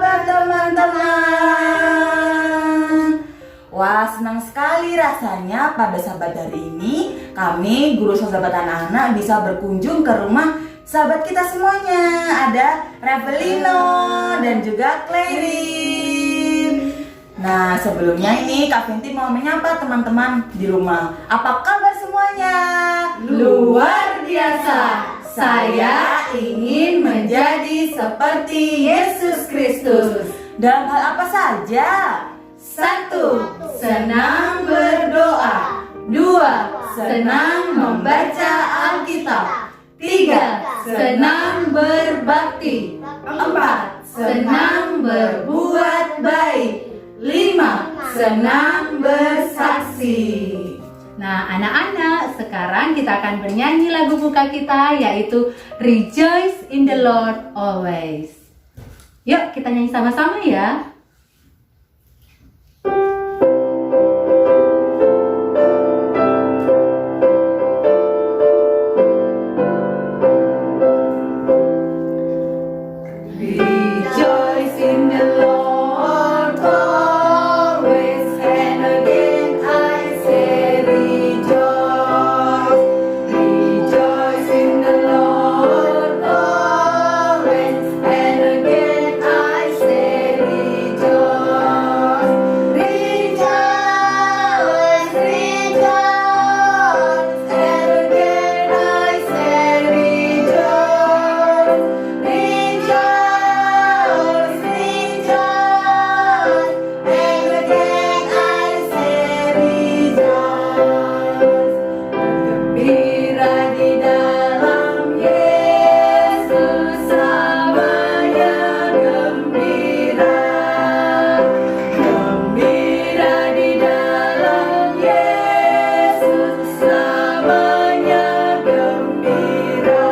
kabar teman-teman? Wah, senang sekali rasanya pada sahabat hari ini kami guru sahabat anak-anak bisa berkunjung ke rumah sahabat kita semuanya. Ada Revelino dan juga Clarin. Nah, sebelumnya ini Kak Vinti mau menyapa teman-teman di rumah. Apa kabar semuanya? Luar biasa. Saya ingin menjadi seperti Yesus Kristus. Dalam hal apa saja? 1. Senang berdoa. 2. Senang membaca Alkitab. 3. Senang berbakti. 4. Senang berbuat baik. 5. Senang bersaksi. Nah, anak-anak, sekarang kita akan bernyanyi lagu buka kita, yaitu Rejoice in the Lord Always. Yuk, kita nyanyi sama-sama ya. Rejoice in the Lord always, and again I say rejoice. Rejoice in the Lord always, and again I say rejoice. Rejoice, rejoice, and again I say rejoice. Rejoice, rejoice, and again I say rejoice. Gembira di dalam Yesus, selamanya gembira. Gembira di dalam Yesus, selamanya gembira.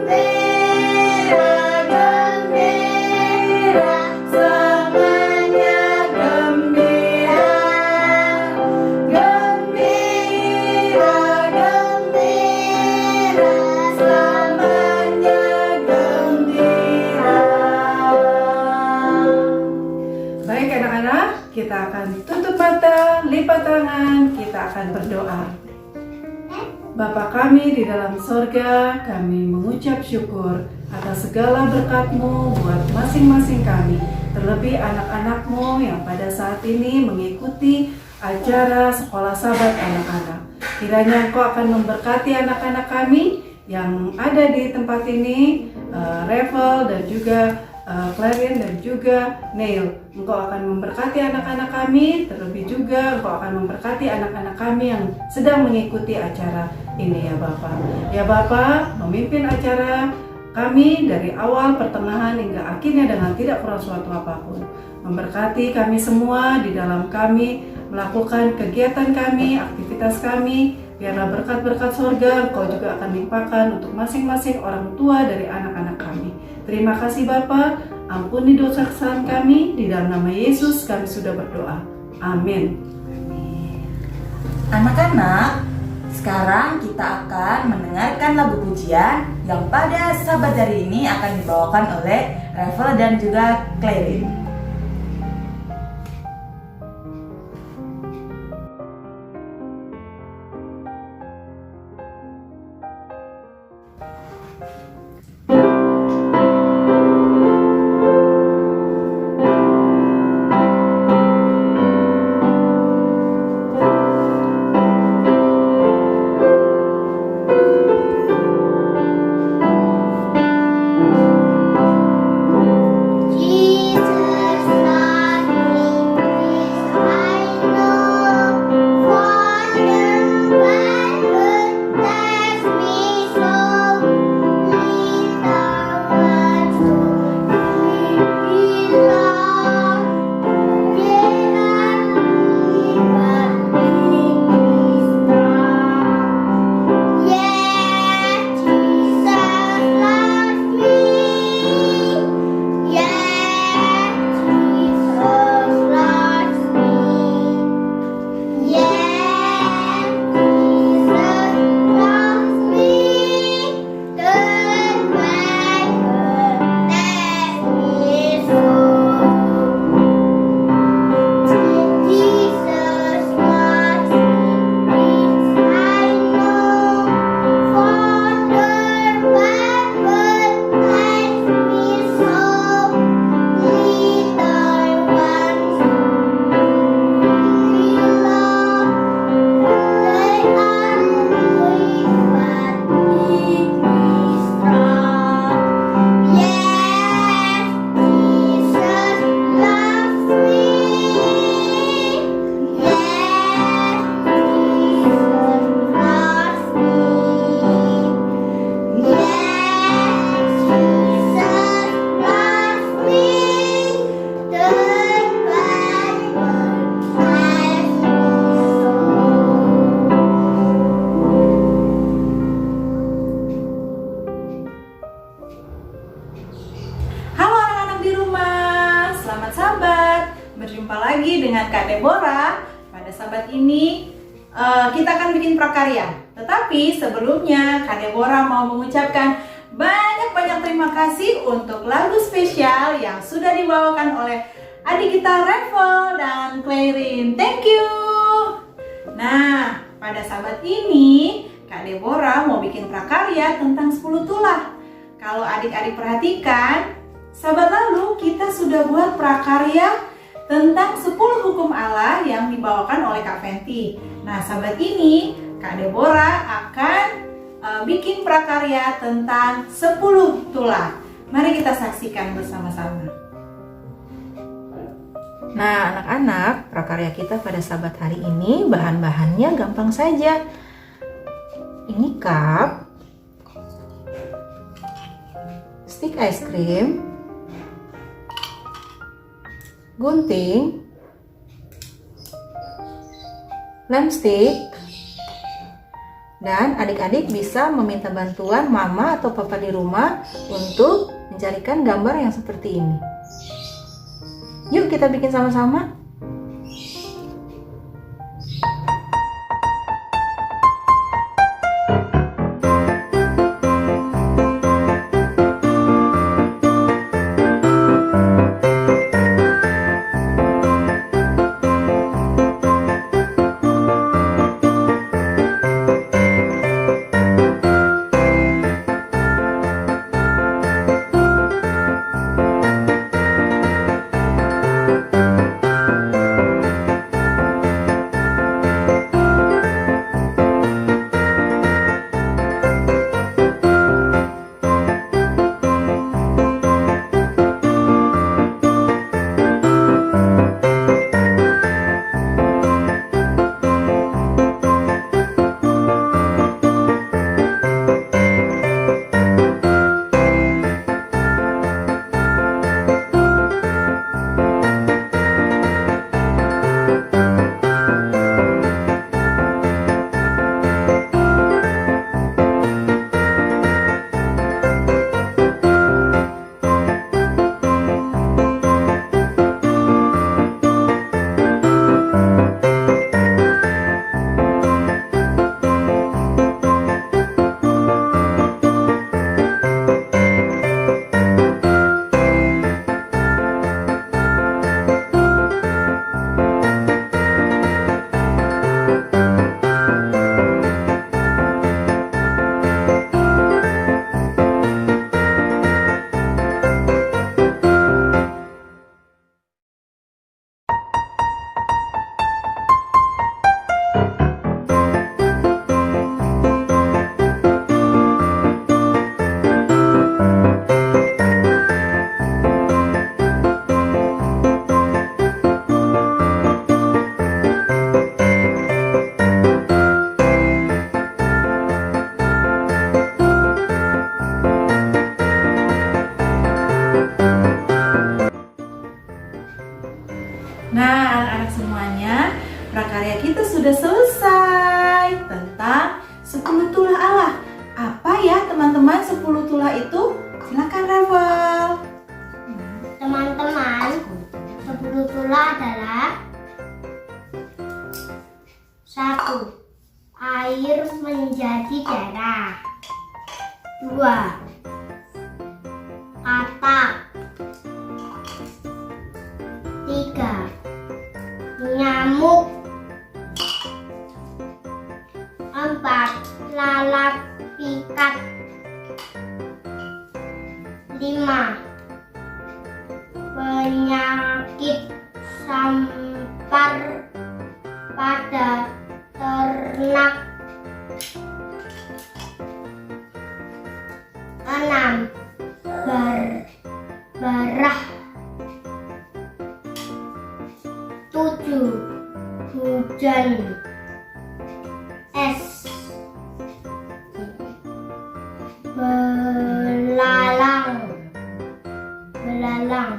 Gembira, gembira, selamanya gembira. Gembira, gembira, selamanya gembira. Baik anak-anak, kita akan tutup mata, lipat tangan, kita akan berdoa. Bapa kami di dalam sorga, kami mengucap syukur atas segala berkat-Mu buat masing-masing kami, terlebih anak-anak-Mu yang pada saat ini mengikuti acara sekolah sahabat anak-anak. Kiranya Engkau akan memberkati anak-anak kami yang ada di tempat ini, Revel dan juga Clarin dan juga Neil. Engkau akan memberkati anak-anak kami, terlebih juga Engkau akan memberkati anak-anak kami yang sedang mengikuti acara ini ya Bapak. Ya Bapak, memimpin acara kami dari awal, pertengahan hingga akhirnya dengan tidak kurang suatu apapun. Memberkati kami semua di dalam kami melakukan kegiatan kami, aktivitas kami. Biarlah berkat-berkat sorga Engkau juga akan limpahkan untuk masing-masing orang tua dari anak-anak kami. Terima kasih Bapa, ampuni dosa kesalahan kami, di dalam nama Yesus kami sudah berdoa. Amin. Anak-anak, sekarang kita akan mendengarkan lagu pujian yang pada sahabat hari ini akan dibawakan oleh Revel dan juga Clarin. Jesus Berjumpa lagi dengan Kak Deborah. Pada sahabat ini kita akan bikin prakarya. Tetapi sebelumnya Kak Deborah mau mengucapkan banyak-banyak terima kasih untuk lagu spesial yang sudah dibawakan oleh adik kita Revel dan Clarin. Thank you. Nah, pada sahabat ini Kak Deborah mau bikin prakarya tentang 10 tulah. Kalau adik-adik perhatikan, sahabat lalu kita sudah buat prakarya tentang 10 hukum Allah yang dibawakan oleh Kak Fenty. Nah, sahabat ini Kak Deborah akan bikin prakarya tentang 10 tulah. Mari kita saksikan bersama-sama. Nah, anak-anak, prakarya kita pada sahabat hari ini bahan-bahannya gampang saja. Ini cup, stick ice cream, gunting, lem stick, dan adik-adik bisa meminta bantuan mama atau papa di rumah untuk mencarikan gambar yang seperti ini. Yuk kita bikin sama-sama. Nah, anak-anak semuanya, prakarya kita sudah selesai tentang 10 tulah Allah. Apa ya teman-teman 10 tulah itu? Silakan Revel. Teman-teman, 10 tulah adalah 1. Air menjadi darah. 2. Katak. 3. Nyamuk. 4. Lalat pikat. 5. Penyakit sampar pada ternak. 6. Berbarah. 7. Hujan es. Belalang. 8 belalang.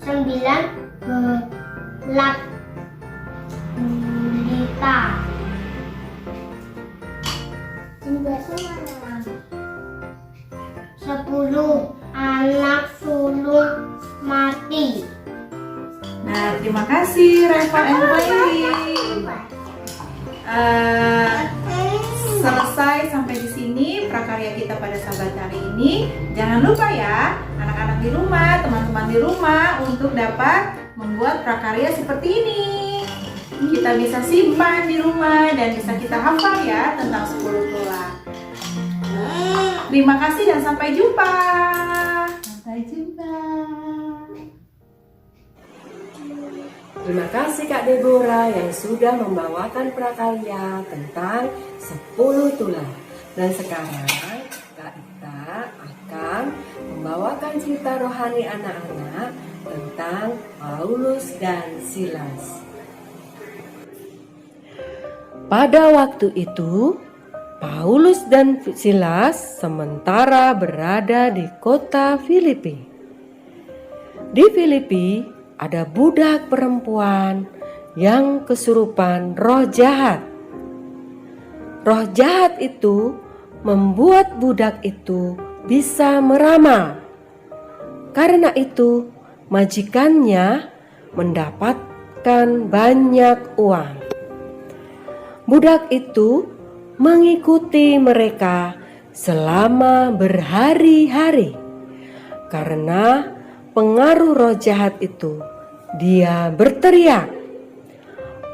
9 belat gulita. 10 anak Reva and Playing. Selesai sampai di sini prakarya kita pada Sabat hari ini. Jangan lupa ya, anak-anak di rumah, teman-teman di rumah, untuk dapat membuat prakarya seperti ini. Kita bisa simpan di rumah dan bisa kita hafal ya tentang 10 tulah. Terima kasih dan sampai jumpa. Sampai jumpa. Terima kasih Kak Deborah yang sudah membawakan prakarya tentang 10 tulah. Dan sekarang Kak Ita akan membawakan cerita rohani anak-anak tentang Paulus dan Silas. Pada waktu itu, Paulus dan Silas sementara berada di kota Filipi. Di Filipi ada budak perempuan yang kesurupan roh jahat. Roh jahat itu membuat budak itu bisa meramal. Karena itu, majikannya mendapatkan banyak uang. Budak itu mengikuti mereka selama berhari-hari. Karena pengaruh roh jahat itu, dia berteriak,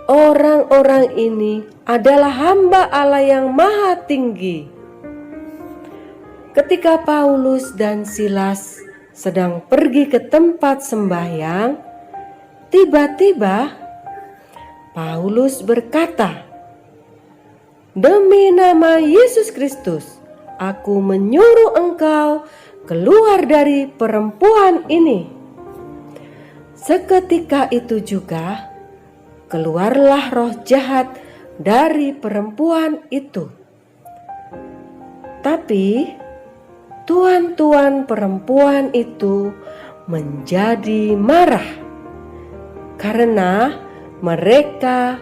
"Orang-orang ini adalah hamba Allah yang maha tinggi." Ketika Paulus dan Silas sedang pergi ke tempat sembahyang, tiba-tiba Paulus berkata, "Demi nama Yesus Kristus, aku menyuruh engkau keluar dari perempuan ini." Seketika itu juga keluarlah roh jahat dari perempuan itu. Tapi tuan-tuan perempuan itu menjadi marah karena mereka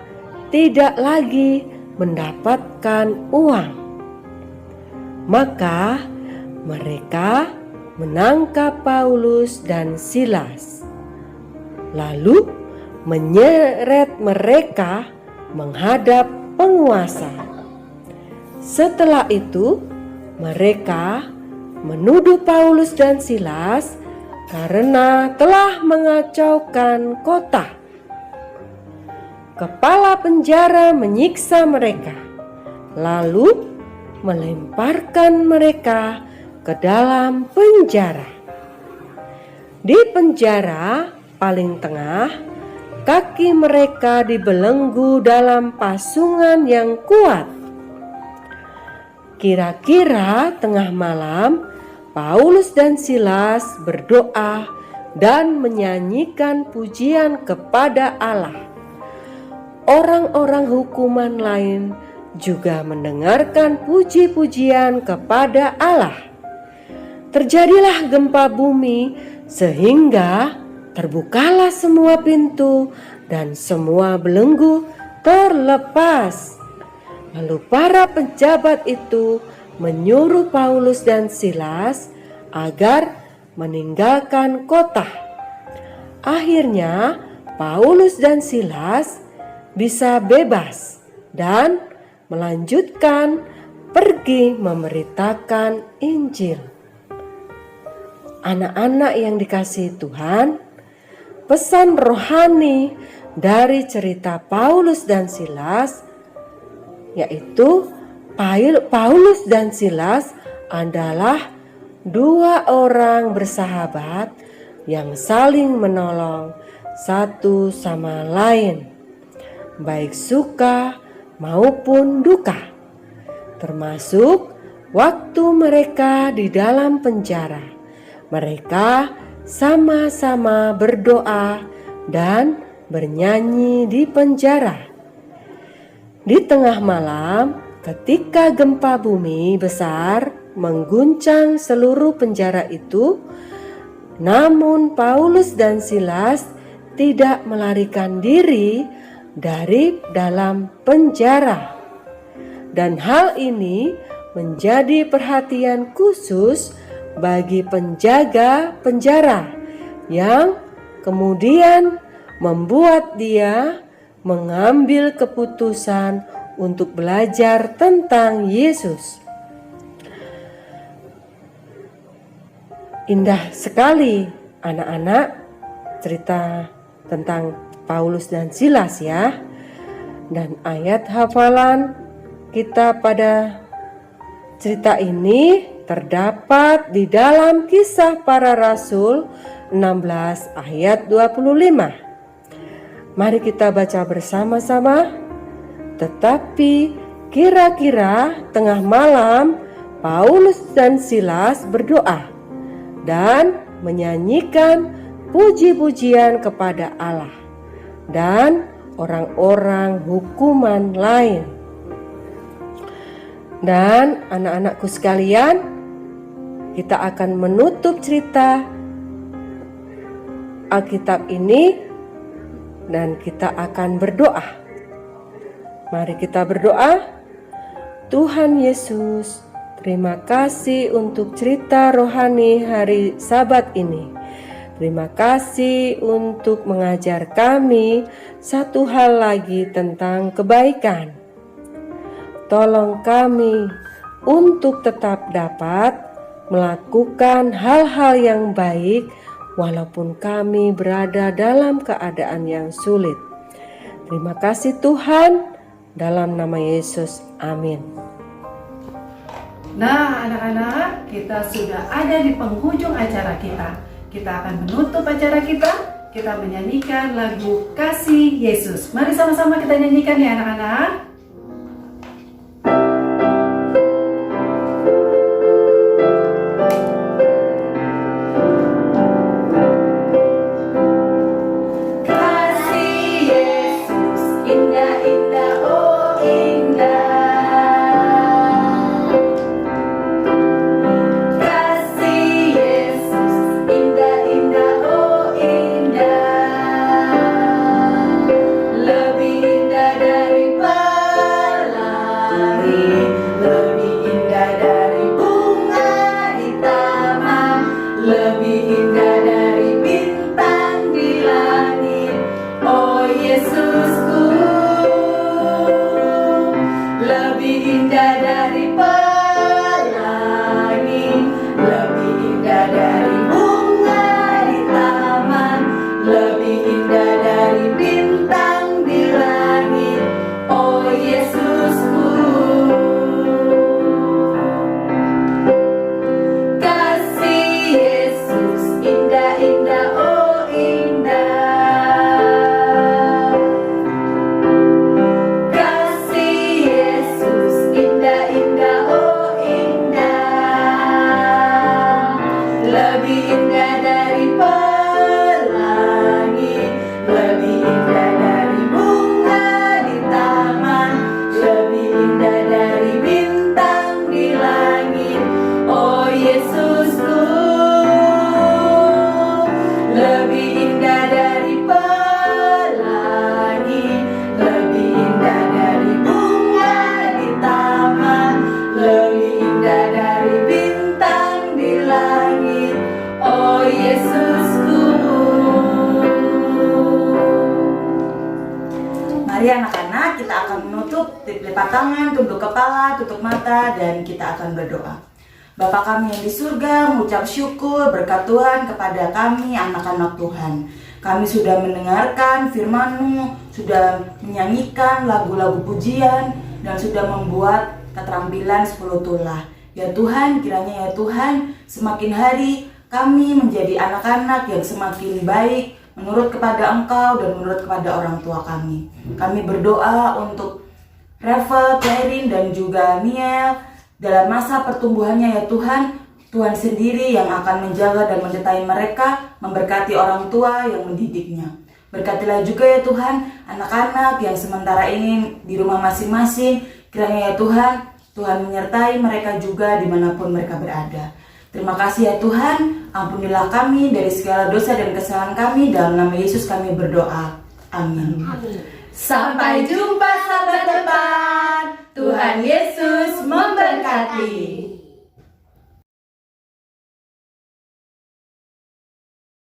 tidak lagi mendapatkan uang. Maka mereka menangkap Paulus dan Silas, lalu menyeret mereka menghadap penguasa. Setelah itu, mereka menuduh Paulus dan Silas karena telah mengacaukan kota. Kepala penjara menyiksa mereka, lalu melemparkan mereka ke dalam penjara. Di penjara paling tengah, kaki mereka dibelenggu dalam pasungan yang kuat. Kira-kira tengah malam, Paulus dan Silas berdoa dan menyanyikan pujian kepada Allah. Orang-orang hukuman lain juga mendengarkan puji-pujian kepada Allah. Terjadilah gempa bumi sehingga terbukalah semua pintu dan semua belenggu terlepas. Lalu para pejabat itu menyuruh Paulus dan Silas agar meninggalkan kota. Akhirnya Paulus dan Silas bisa bebas dan melanjutkan pergi memberitakan Injil. Anak-anak yang dikasihi Tuhan, pesan rohani dari cerita Paulus dan Silas yaitu Paulus dan Silas adalah dua orang bersahabat yang saling menolong satu sama lain, baik suka maupun duka, termasuk waktu mereka di dalam penjara. Mereka sama-sama berdoa dan bernyanyi di penjara. Di tengah malam, ketika gempa bumi besar mengguncang seluruh penjara itu, namun Paulus dan Silas tidak melarikan diri dari dalam penjara. Dan hal ini menjadi perhatian khusus bagi penjaga penjara yang kemudian membuat dia mengambil keputusan untuk belajar tentang Yesus. Indah sekali anak-anak cerita tentang Paulus dan Silas ya. Dan ayat hafalan kita pada cerita ini terdapat di dalam Kisah Para Rasul 16 ayat 25. Mari kita baca bersama-sama. Tetapi kira-kira tengah malam Paulus dan Silas berdoa dan menyanyikan puji-pujian kepada Allah dan orang-orang hukuman lain. Dan anak-anakku sekalian, kita akan menutup cerita Alkitab ini dan kita akan berdoa. Mari kita berdoa. Tuhan Yesus, terima kasih untuk cerita rohani hari Sabat ini. Terima kasih untuk mengajar kami satu hal lagi tentang kebaikan. Tolong kami untuk tetap dapat melakukan hal-hal yang baik walaupun kami berada dalam keadaan yang sulit. Terima kasih Tuhan, dalam nama Yesus, amin. Nah anak-anak, kita sudah ada di penghujung acara kita. Kita akan menutup acara kita menyanyikan lagu Kasih Yesus. Mari sama-sama kita nyanyikan ya anak-anak. Mari anak-anak, kita akan menutup, lipat tangan, tunduk kepala, tutup mata, dan kita akan berdoa. Bapa kami yang di surga, mengucap syukur berkat Tuhan kepada kami anak-anak Tuhan. Kami sudah mendengarkan firman-Mu, sudah menyanyikan lagu-lagu pujian, dan sudah membuat keterampilan 10 tulah. Ya Tuhan, kiranya ya Tuhan, semakin hari kami menjadi anak-anak yang semakin baik menurut kepada Engkau dan menurut kepada orang tua kami. Kami berdoa untuk Reva, Clarin, dan juga Niel dalam masa pertumbuhannya ya Tuhan. Tuhan sendiri yang akan menjaga dan menyertai mereka, memberkati orang tua yang mendidiknya. Berkatilah juga ya Tuhan anak-anak yang sementara ini di rumah masing-masing. Kiranya ya Tuhan, Tuhan menyertai mereka juga dimanapun mereka berada. Terima kasih ya Tuhan, ampunilah kami dari segala dosa dan kesalahan kami. Dalam nama Yesus kami berdoa. Amin. Sampai jumpa sahabat depan. Tuhan Yesus memberkati.